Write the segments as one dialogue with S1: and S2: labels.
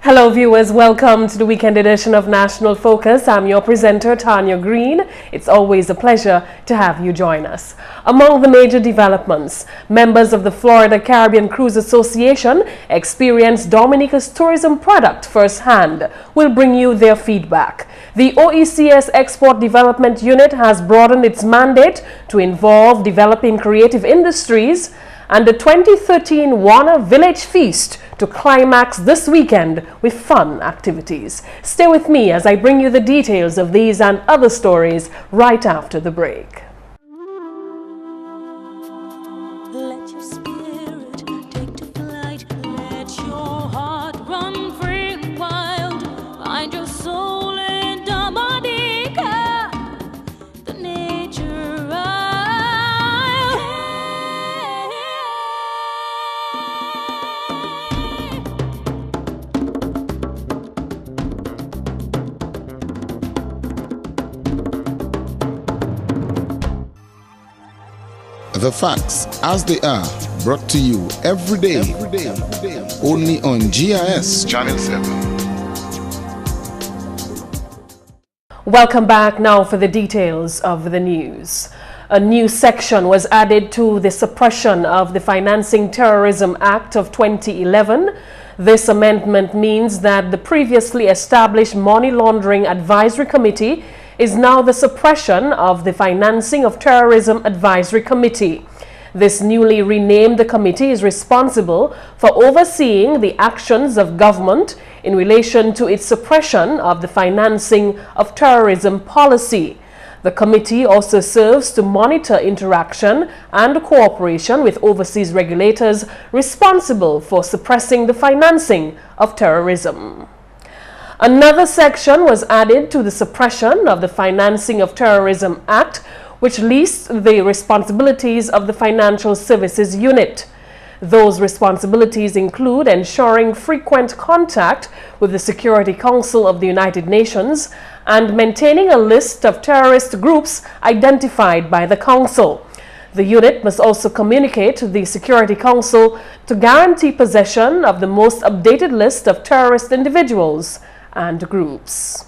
S1: Hello viewers, welcome to the weekend edition of National Focus. I'm your presenter, Tarnia Green. It's always a pleasure to have you join us. Among the major developments, members of the Florida Caribbean Cruise Association experience Dominica's tourism product firsthand. We'll bring you their feedback. The OECS Export Development Unit has broadened its mandate to involve developing creative industries, and the 2013 Warner Village Feast to climax this weekend with fun activities. Stay with me as I bring you the details of these and other stories right after the break.
S2: Let your spirit take to flight. Let your heart run free and wild. Find your soul in Dominica, the nature isle.
S3: The facts as they are, brought to you every day, only on GIS Channel 7.
S1: Welcome back now for the details of the news. A new section was added to the Suppression of the Financing Terrorism Act of 2011. This amendment means that the previously established Money Laundering Advisory Committee is now the Suppression of the Financing of Terrorism Advisory Committee. This newly renamed committee is responsible for overseeing the actions of government in relation to its suppression of the financing of terrorism policy. The committee also serves to monitor interaction and cooperation with overseas regulators responsible for suppressing the financing of terrorism. Another section was added to the Suppression of the Financing of Terrorism Act, which lists the responsibilities of the Financial Services Unit. Those responsibilities include ensuring frequent contact with the Security Council of the United Nations and maintaining a list of terrorist groups identified by the Council. The unit must also communicate to the Security Council to guarantee possession of the most updated list of terrorist individuals and groups.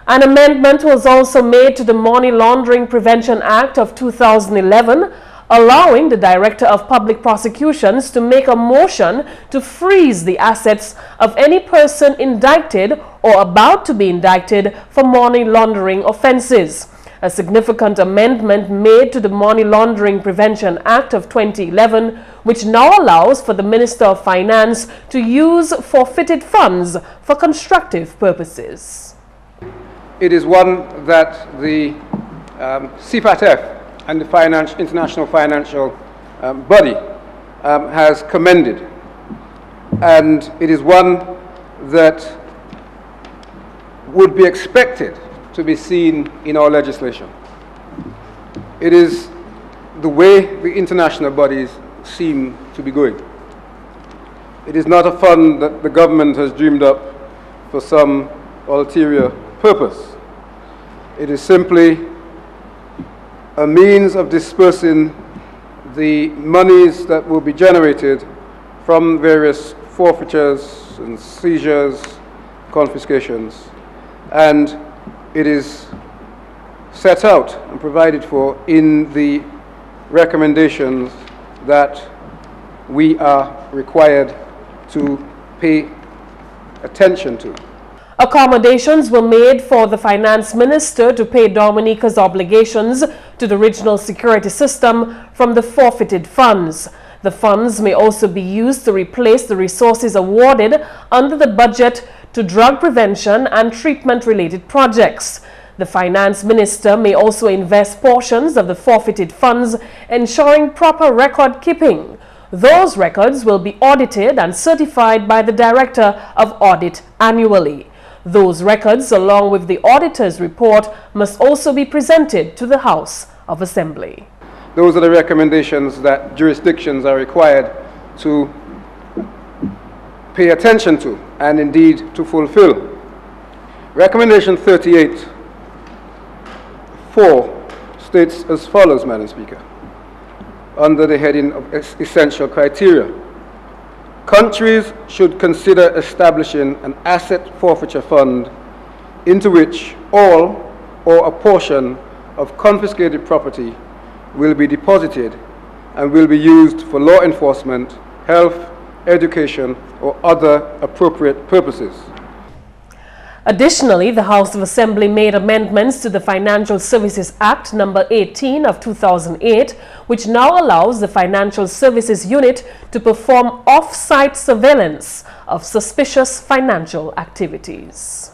S1: An amendment was also made to the Money Laundering Prevention Act of 2011, allowing the Director of Public Prosecutions to make a motion to freeze the assets of any person indicted or about to be indicted for money laundering offenses. A significant amendment made to the Money Laundering Prevention Act of 2011, which now allows for the Minister of Finance to use forfeited funds for constructive purposes.
S4: It is one that the CFATF and the International Financial Body has commended. And it is one that would be expected to be seen in our legislation. It is the way the international bodies seem to be going. It is not a fund that the government has dreamed up for some ulterior purpose. It is simply a means of dispersing the monies that will be generated from various forfeitures and seizures, confiscations, and it is set out and provided for in the recommendations that we are required to pay attention to.
S1: Accommodations were made for the finance minister to pay Dominica's obligations to the regional security system from the forfeited funds. The funds may also be used to replace the resources awarded under the budget to drug prevention and treatment-related projects. The finance minister may also invest portions of the forfeited funds, ensuring proper record keeping. Those records will be audited and certified by the Director of Audit annually. Those records, along with the auditor's report, must also be presented to the House of Assembly.
S4: Those are the recommendations that jurisdictions are required to pay attention to and indeed to fulfill. Recommendation 38.4 states as follows, Madam Speaker, under the heading of essential criteria. Countries should consider establishing an asset forfeiture fund into which all or a portion of confiscated property will be deposited and will be used for law enforcement, health, education, or other appropriate purposes.
S1: Additionally, the House of Assembly made amendments to the Financial Services Act number 18 of 2008, which now allows the Financial Services Unit to perform off-site surveillance of suspicious financial activities.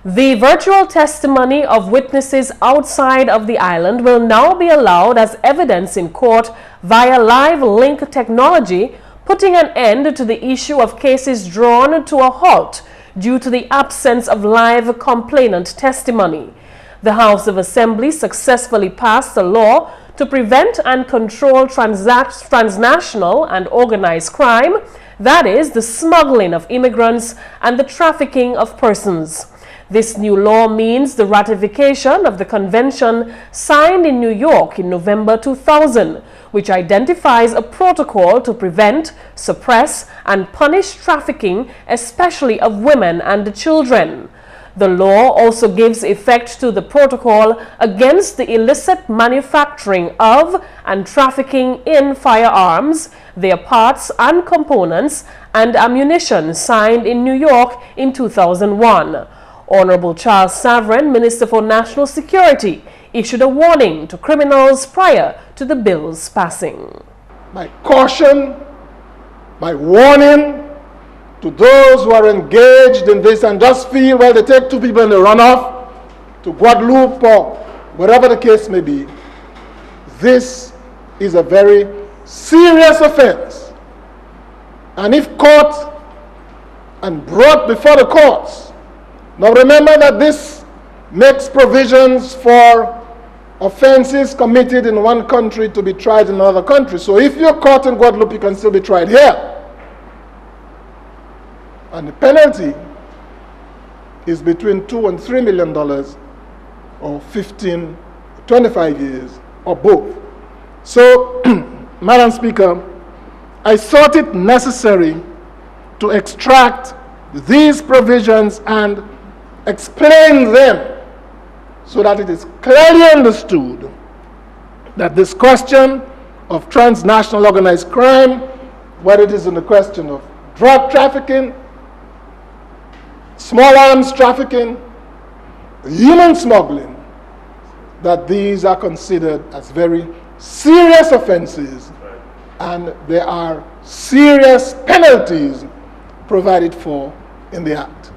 S1: The virtual testimony of witnesses outside of the island will now be allowed as evidence in court via live link technology, putting an end to the issue of cases drawn to a halt due to the absence of live complainant testimony. The House of Assembly successfully passed a law to prevent and control transnational and organized crime, that is, the smuggling of immigrants and the trafficking of persons. This new law means the ratification of the convention signed in New York in November 2000, which identifies a protocol to prevent, suppress, and punish trafficking, especially of women and children. The law also gives effect to the protocol against the illicit manufacturing of and trafficking in firearms, their parts and components, and ammunition signed in New York in 2001. Honorable Charles Savarin, Minister for National Security, issued a warning to criminals prior to the bill's passing.
S5: My caution, my warning to those who are engaged in this and just feel, well, they take two people and they run off to Guadeloupe or wherever the case may be. This is a very serious offense. And if caught and brought before the courts, now remember that this makes provisions for offenses committed in one country to be tried in another country. So if you're caught in Guadeloupe, you can still be tried here. And the penalty is between $2 and $3 million or 15, 25 years or both. So, Madam Speaker, I thought it necessary to extract these provisions and explain them so that it is clearly understood that this question of transnational organized crime, whether it is in the question of drug trafficking, small arms trafficking, human smuggling, that these are considered as very serious offenses and there are serious penalties provided for in the Act.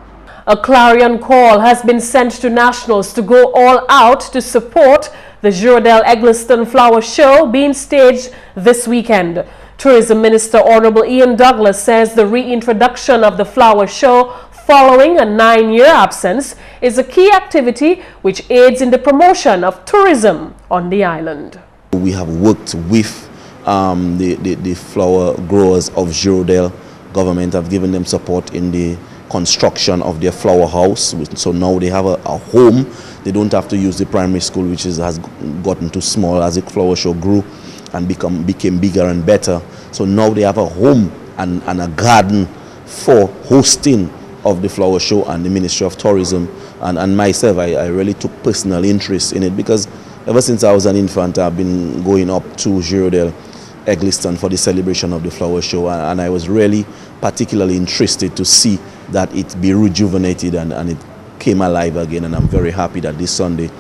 S1: A clarion call has been sent to nationals to go all out to support the Girardel Eggleston Flower Show being staged this weekend. Tourism Minister Honorable Ian Douglas says the reintroduction of the flower show following a 9-year absence is a key activity which aids in the promotion of tourism on the island.
S6: We have worked with the flower growers of Girardel. Government have given them support in the construction of their flower house, so now they have a home. They don't have to use the primary school, which has gotten too small as the flower show grew and became bigger and better. So now they have a home and a garden for hosting of the flower show, and the Ministry of Tourism and myself, I really took personal interest in it because ever since I was an infant, I've been going up to Girardel Eggleston for the celebration of the flower show, and I was really particularly interested to see that it be rejuvenated and it came alive again, and I'm very happy that this Sunday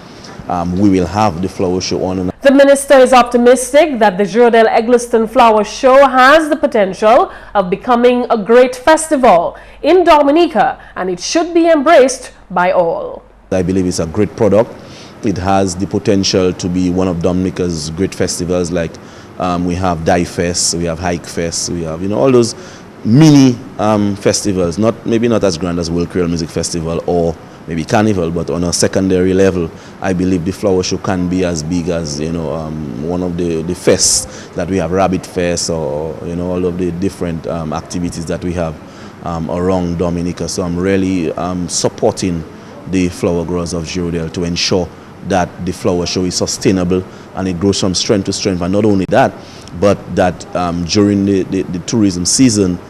S6: we will have the flower show on.
S1: The minister is optimistic that the Girardel Eggleston Flower Show has the potential of becoming a great festival in Dominica, and it should be embraced by all.
S6: I believe it's a great product. It has the potential to be one of Dominica's great festivals, like we have Dye Fest, we have Hike Fest, we have all those mini festivals, maybe not as grand as World Creole Music Festival or maybe carnival, but on a secondary level, I believe the flower show can be as big as, you know, one of the fests that we have, Rabbit Fest, or, you know, all of the different activities that we have around Dominica. So I'm really supporting the flower growers of Girodale to ensure that the flower show is sustainable and it grows from strength to strength. And not only that, but that during the tourism season,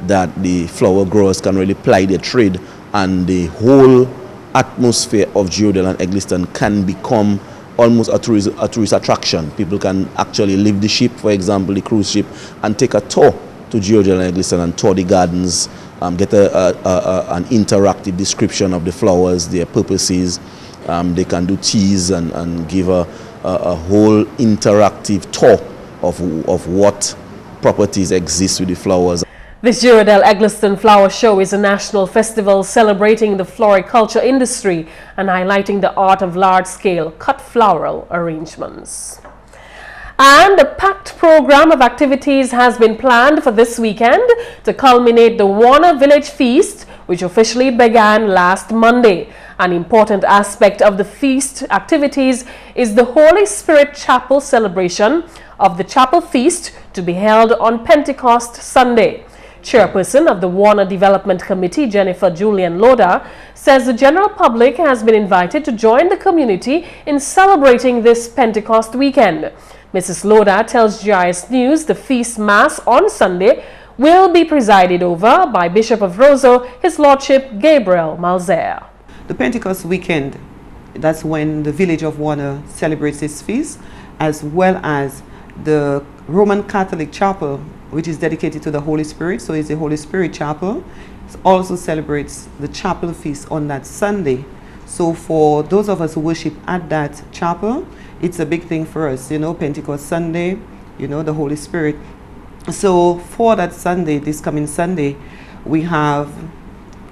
S6: that the flower growers can really ply their trade, and the whole atmosphere of Girodale and Eglinton can become almost a tourist attraction. People can actually leave the ship, for example, the cruise ship, and take a tour to Girodale and Eglinton and tour the gardens, get an interactive description of the flowers, their purposes. They can do teas and give a whole interactive tour of what properties exist with the flowers.
S1: This Girodale Eglinton Flower Show is a national festival celebrating the floriculture industry and highlighting the art of large-scale cut floral arrangements. And a packed program of activities has been planned for this weekend to culminate the Warner Village Feast, which officially began last Monday. An important aspect of the feast activities is the Holy Spirit Chapel celebration of the Chapel Feast to be held on Pentecost Sunday. Chairperson of the Warner Development Committee, Jennifer Julian Loda, says the general public has been invited to join the community in celebrating this Pentecost weekend. Mrs. Loda tells GIS News the feast mass on Sunday will be presided over by Bishop of Roseau, His Lordship Gabriel Malzer.
S7: The Pentecost weekend, that's when the village of Warner celebrates its feast, as well as the Roman Catholic Chapel, which is dedicated to the Holy Spirit, so it's the Holy Spirit Chapel. It also celebrates the chapel feast on that Sunday. So for those of us who worship at that chapel, it's a big thing for us, you know, Pentecost Sunday, you know, the Holy Spirit. So for that Sunday, this coming Sunday, we have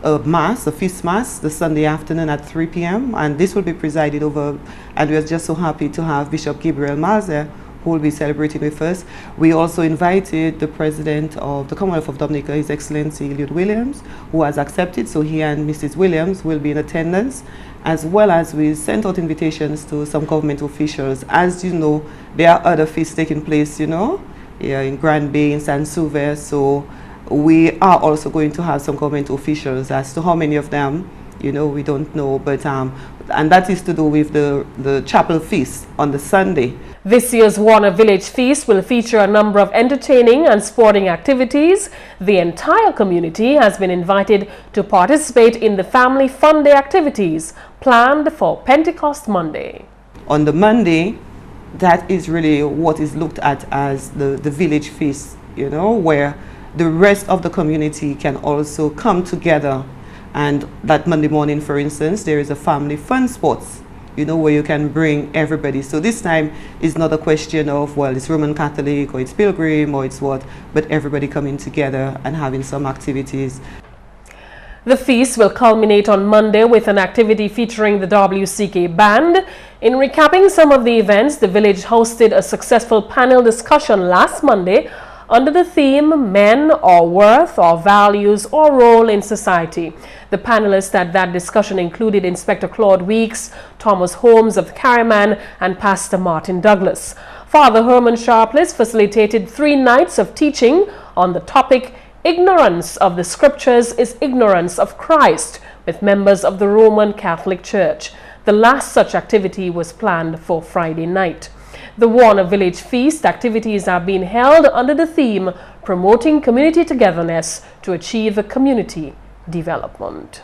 S7: a mass, a feast mass, the Sunday afternoon at 3 p.m. and this will be presided over, and we're just so happy to have Bishop Gabriel Malzer, who will be celebrating with us. We also invited the President of the Commonwealth of Dominica, His Excellency Eliud Williams, who has accepted, so he and Mrs. Williams will be in attendance, as well as we sent out invitations to some government officials. As you know, there are other feasts taking place, you know, in Grand Bay, in St.Luce, so we are also going to have some government officials. As to how many of them, you know, we don't know, but and that is to do with the chapel feast on the Sunday.
S1: This year's Warner Village Feast will feature a number of entertaining and sporting activities. The entire community has been invited to participate in the Family Fun Day activities planned for Pentecost Monday.
S7: On the Monday, that is really what is looked at as the village feast, you know, where the rest of the community can also come together. And that Monday morning, for instance, there is a family fun sports, you know, where you can bring everybody. So this time is not a question of, well, it's Roman Catholic or it's Pilgrim or it's what, but everybody coming together and having some activities.
S1: The feast will culminate on Monday with an activity featuring the WCK Band. In recapping some of the events, the village hosted a successful panel discussion last Monday under the theme Men or Worth or Values or Role in Society. The panelists at that discussion included Inspector Claude Weeks, Thomas Holmes of Carriman, and Pastor Martin Douglas. Father Herman Sharpless facilitated 3 nights of teaching on the topic Ignorance of the Scriptures is Ignorance of Christ, with members of the Roman Catholic Church. The last such activity was planned for Friday night. The Warner Village Feast activities are being held under the theme Promoting Community Togetherness to Achieve Community Development.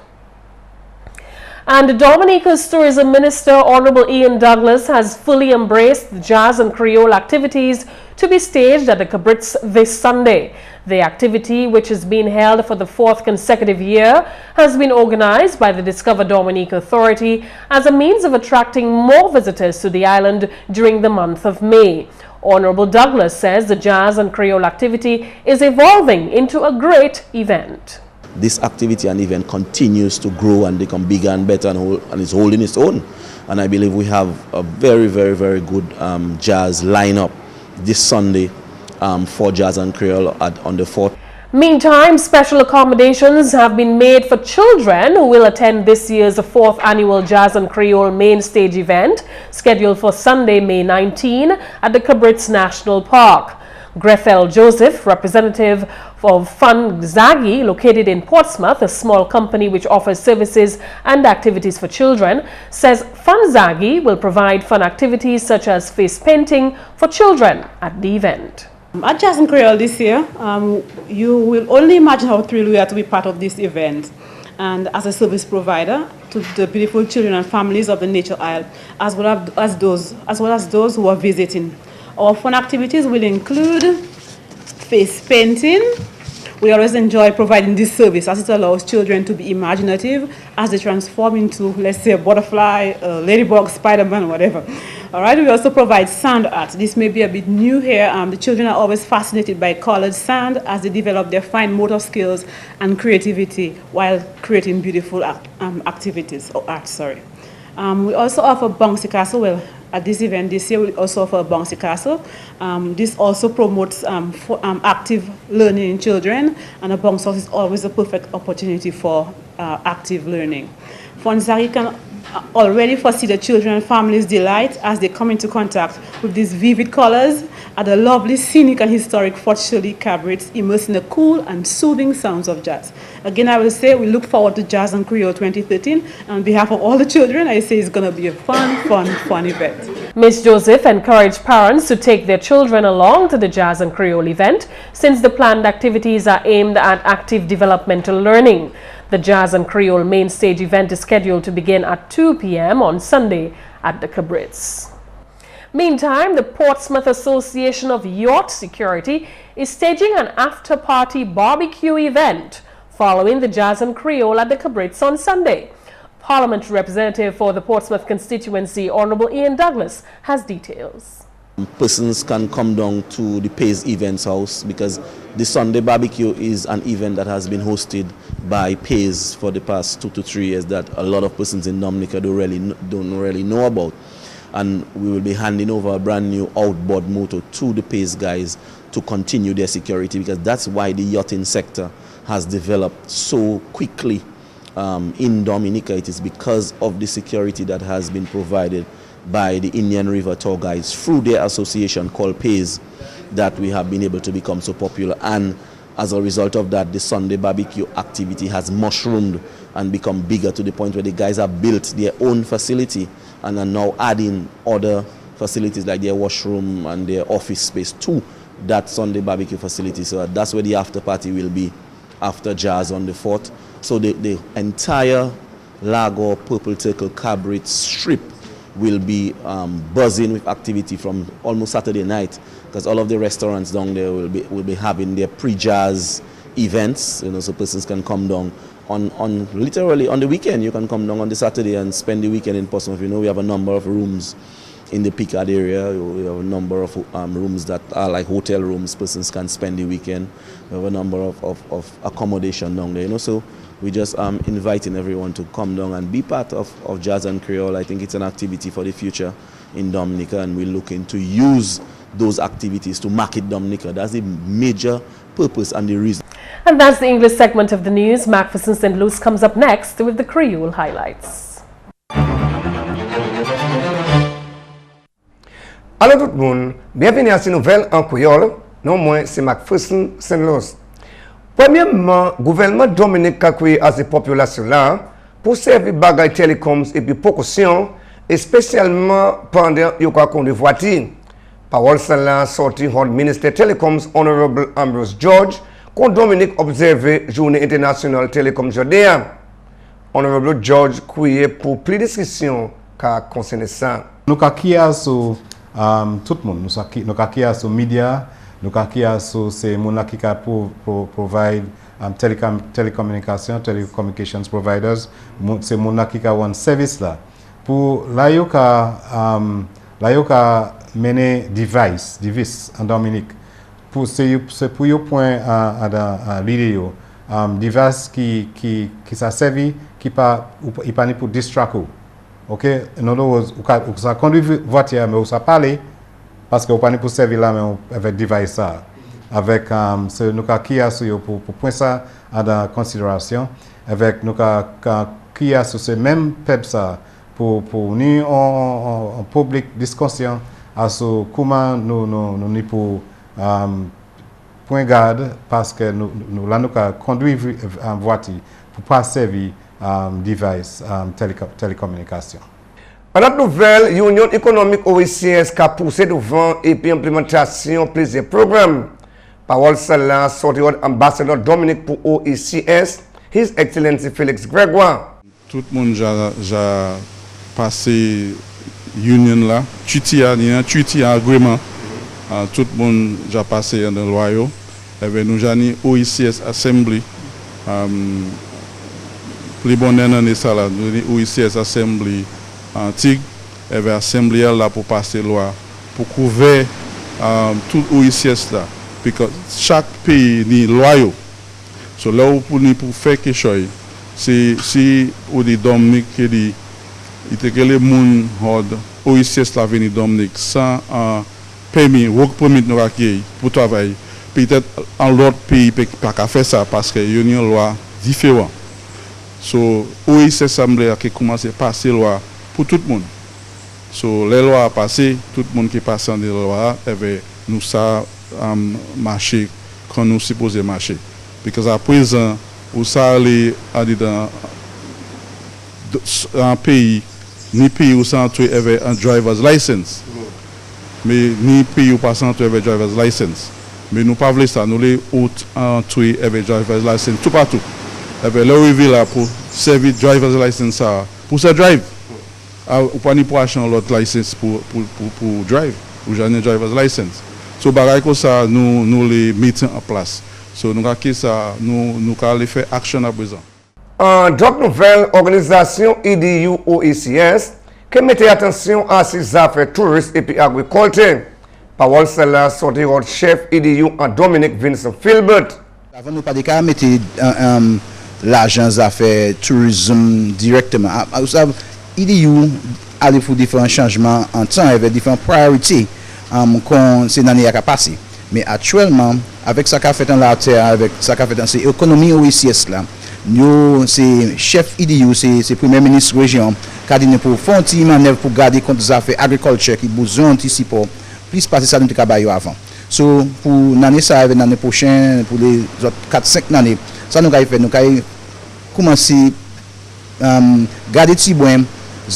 S1: And Dominica's Tourism Minister, Honorable Ian Douglas, has fully embraced the jazz and Creole activities to be staged at the Cabrits this Sunday. The activity, which has been held for the 4th consecutive year, has been organized by the Discover Dominica Authority as a means of attracting more visitors to the island during the month of May. Honorable Douglas says the jazz and Creole activity is evolving into a great event.
S6: This activity and event continues to grow and become bigger and better, and is holding its own. And I believe we have a very, very, very good jazz lineup this Sunday for jazz and Creole on the 4th.
S1: Meantime, special accommodations have been made for children who will attend this year's 4th annual Jazz and Creole main stage event, scheduled for Sunday, May 19 at the Cabritz National Park. Grethel Joseph, representative of Fun Zagi, located in Portsmouth, a small company which offers services and activities for children, says Fun Zagi will provide fun activities such as face painting for children at the event.
S8: At Jazz and Creole this year, you will only imagine how thrilled we are to be part of this event, and as a service provider to the beautiful children and families of the Nature Isle, as well as those who are visiting. Our fun activities will include face painting. We always enjoy providing this service as it allows children to be imaginative as they transform into, let's say, a butterfly, a ladybug, Spider-Man, whatever. All right, we also provide sand art. This may be a bit new here. The children are always fascinated by colored sand as they develop their fine motor skills and creativity while creating beautiful activities, or art, sorry. We also offer bouncy castle. Well, at this event this year, we also offer a bouncy castle. This also promotes active learning in children, and a bounce house is always a perfect opportunity for active learning. Fonzari can already foresee the children and families' delight as they come into contact with these vivid colors at the lovely scenic and historic Fort Shirley Cabritz, immersed in the cool and soothing sounds of jazz. Again, I will say we look forward to Jazz and Creole 2013. On behalf of all the children, I say it's going to be a fun event.
S1: Ms. Joseph encouraged parents to take their children along to the Jazz and Creole event, since the planned activities are aimed at active developmental learning. The Jazz and Creole main stage event is scheduled to begin at 2 p.m. on Sunday at the Cabritz. Meantime, the Portsmouth Association of Yacht Security is staging an after-party barbecue event following the Jazz and Creole at the Cabritz on Sunday. Parliamentary representative for the Portsmouth constituency, Honorable Ian Douglas, has details.
S6: Persons can come down to the Pays Events House because the Sunday barbecue is an event that has been hosted by Pays for the past 2 to 3 years that a lot of persons in Dominica don't really know about. And we will be handing over a brand new outboard motor to the Pays guys to continue their security, because that's why the yachting sector has developed so quickly in Dominica. It is because of the security that has been provided by the Indian River Tour Guides through their association called Pays that we have been able to become so popular. And as a result of that, the Sunday barbecue activity has mushroomed and become bigger to the point where the guys have built their own facility and are now adding other facilities like their washroom and their office space to that Sunday barbecue facility. So that's where the after party will be after Jazz on the 4th. So the entire Lago, Purple Turtle, Cabritz strip will be buzzing with activity from almost Saturday night, because all of the restaurants down there will be having their pre-jazz events, you know, so persons can come down on literally on the weekend. You can come down on the Saturday and spend the weekend in Portsmouth. You know, we have a number of rooms in the Picard area. We have a number of rooms that are like hotel rooms. Persons can spend the weekend. We have a number of accommodation down there, you know, so we just inviting everyone to come down and be part of Jazz and Creole. I think it's an activity for the future in Dominica, and we're looking to use those activities to market Dominica. That's the major purpose and the reason.
S1: And that's the English segment of the news. McPherson St.Luce comes up next with the Creole highlights.
S9: Allô tout le monde, bienvenue à cette nouvelle en créole. Non, moi c'est McPherson St.Luce. Premièrement, le gouvernement Dominique a créé à ces populations-là pour servir bagaille télécoms et puis précaution, et spécialement pendant qu'il y a conduit voiture. Parole celle-là sortie du ministre Télécoms, Honorable Ambrose George, quand Dominique observé Journée internationale télécom aujourd'hui. Honorable George créé pour plus de discussions qu'à concerner ça.
S10: Nous avons sur tout le monde, nous avons sur médias, nous avons sur ces gens qui provide telecommunications providers, ces gens qui ont un service là. Pour là, il y a mener device en Dominique. C'est pour le point à l'idée, device qui ça servi, qui pas pour distraire. Ok, in other words, vous avez conduit voiture, mais vous avez parlé parce que vous n'avez pas pour servir là, mais avec device ça. avec nous qui sur pour prendre ça en considération avec nous qui sur ce même peuple ça pour nous en public discussion à ce comment nous pour point garde parce que nous là nous conduire en voiture pour pas servir device télécommunication.
S9: En autre nouvelle, l'Union économique OECS qui a poussé devant et puis implémentation plusieurs programmes. Parole celle-là sortie ambassadeur Dominique pour OECS, His Excellency Félix Grégoire.
S11: Tout le monde a passé l'Union là, tuti agrément. Tout le monde a passé dans le royaume. Et nous avons OECS Assembly. Plus bonne année ça là, nous OECS Assembly antique, et bien Assemblée là pour passer loi pour couvrir tout OECS là, parce que chaque pays ni loyaux. So là où pour faire quelque chose, c'est si ou des Dominique qui dit, il était que les monde OECS là venir Dominique sans permis, work permit nous accueillir pour travailler. Peut-être en l'autre pays pas qu'à faire ça parce que y a une loi différente. So OECS Assemblée qui commence à passer loi pour tout le monde. So, les lois à passer, tout le monde qui passe dans les lois, nous ça marcher quand nous supposons marcher. Parce qu'à présent, où ça allait dans un pays, ni pays où ça entre avec un driver's license, mais ni pays où passe entre avec driver's license. Mais nous pas voulons ça, nous les autres entrer avec driver's license tout partout. Là où là pour servir driver's license pour se drive. Ou pas ni pour acheter l'autre licence pour drive, ou jamais driver's license. So bagaille comme ça nous les mettons en place. So nous avons ça nous allons faire action à présent.
S9: En d'autres nouvelles, organisation EDU OECS qui mettait attention à ces affaires touristes et puis agriculture. Parole celle-là sortie au chef EDU en Dominique Vincent Philbert.
S12: Avant nous pas de cas mettre l'argent aux affaires tourisme directement. EDU allait pour différents changements en temps avec différentes priorités qu'on ces années a passé. Mais actuellement avec ça qu'a fait en la terre avec ça qu'a fait dans ces économies OECS là, nous c'est chef EDU c'est premier ministre région qui a dit pour faire une manœuvre pour garder compte des affaires agriculture qui besoin anticiper plus passer ça nous te cabayo avant. So pour l'année ça avec l'année prochaine pour les autres 4-5 années ça nous va faire nous commencer garder petit bois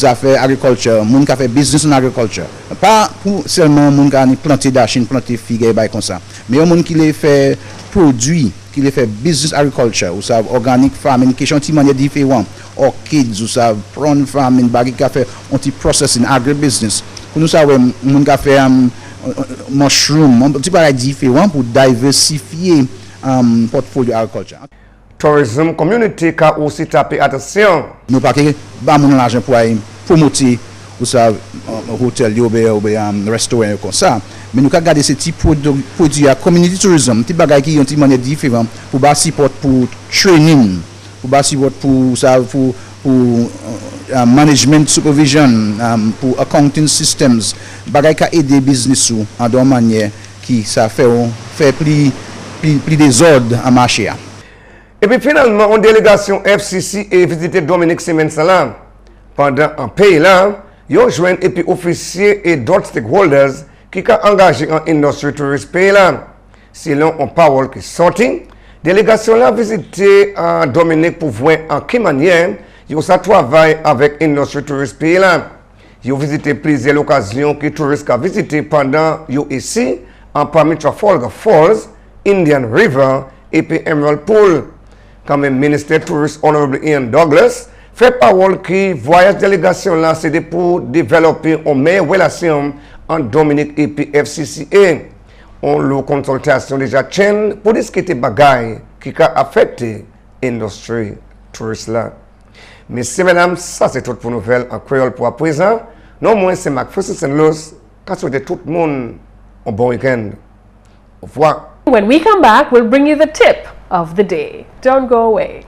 S12: affaires agriculture, moun qui fait business en agriculture. Pas pour seulement moun qui planter d'achine, planter figues et comme ça. Mais un moun qui les fait produits, qui les fait business agriculture, ou ça organic farming, question de manière différente. Orchids, ou ça prawn farming, bagay qui fait anti processing agribusiness. Pour nous ça moun qui fait mushroom, un petit bagay différent pour diversifier portfolio agriculture.
S9: Tourism community qui a aussi tapé attention.
S12: Nous pas que ba mon l'argent pour promouvoir ou ça hôtel ou restaurant comme ça, mais nous garder ces types produits à community tourism, petit bagay qui ont une manière différente pour ba support pour training, pour ba support pour ça pour management supervision, pour accounting systems, bagay qui aider business ou en d'une manière qui ça fait plus des ordres à marché.
S9: Et puis finalement, une délégation FCC est visité Dominique semaine salam. Pendant un pays là, ils ont joint et puis officiers et d'autres stakeholders qui sont engagés en industrie touriste pays là. Selon une parole qui sortit, délégation là visité Dominique pour voir en quelle manière ils ont travaillé avec industrie touriste pays là. Ils ont visité plusieurs occasions que les touristes ont visité pendant ils ici en parmi Trafalgar Falls, Indian River et puis Emerald Pool. Quand même, ministre touriste Honorable Ian Douglas fait parole que voyage délégation là c'est pour développer une meilleure relation entre Dominique et puis FCCA. On l'a consultation déjà chaîne pour discuter bagaille qui a affecté l'industrie touriste là. Messieurs, mesdames, ça c'est tout pour nouvelle en créole pour à présent. Non moins c'est McPherson St.Luce. Qu'à souhaiter tout le monde un bon week-end. Au revoir.
S1: When we come back, we'll bring you the tip of the day. Don't go away.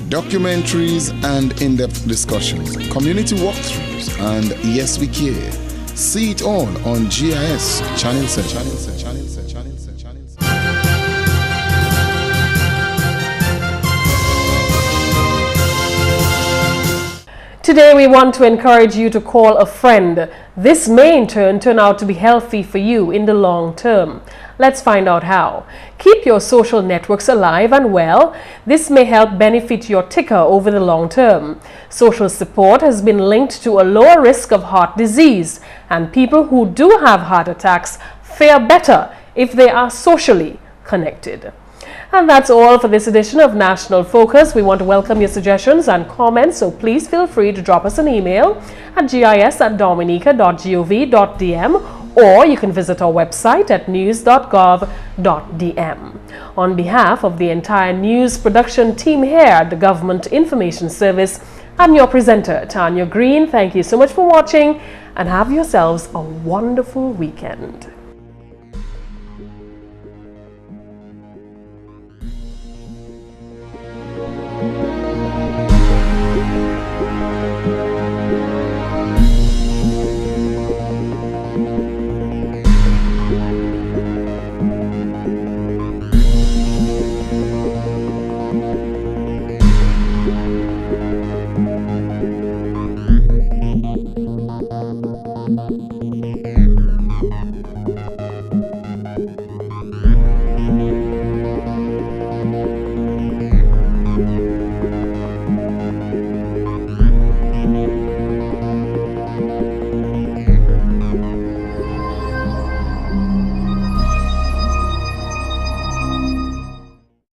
S3: Documentaries and in-depth discussions, community walkthroughs, and Yes We Care. See it all on GIS Channel 7.
S1: Today we want to encourage you to call a friend. This may in turn out to be healthy for you in the long term. Let's find out how. Keep your social networks alive and well. This may help benefit your ticker over the long term. Social support has been linked to a lower risk of heart disease, and people who do have heart attacks fare better if they are socially connected. And that's all for this edition of National Focus. We want to welcome your suggestions and comments, so please feel free to drop us an email at gis@dominica.gov.dm, or you can visit our website at news.gov.dm. On behalf of the entire news production team here at the Government Information Service, I'm your presenter, Tarnia Green. Thank you so much for watching, and have yourselves a wonderful weekend.
S2: Thank you.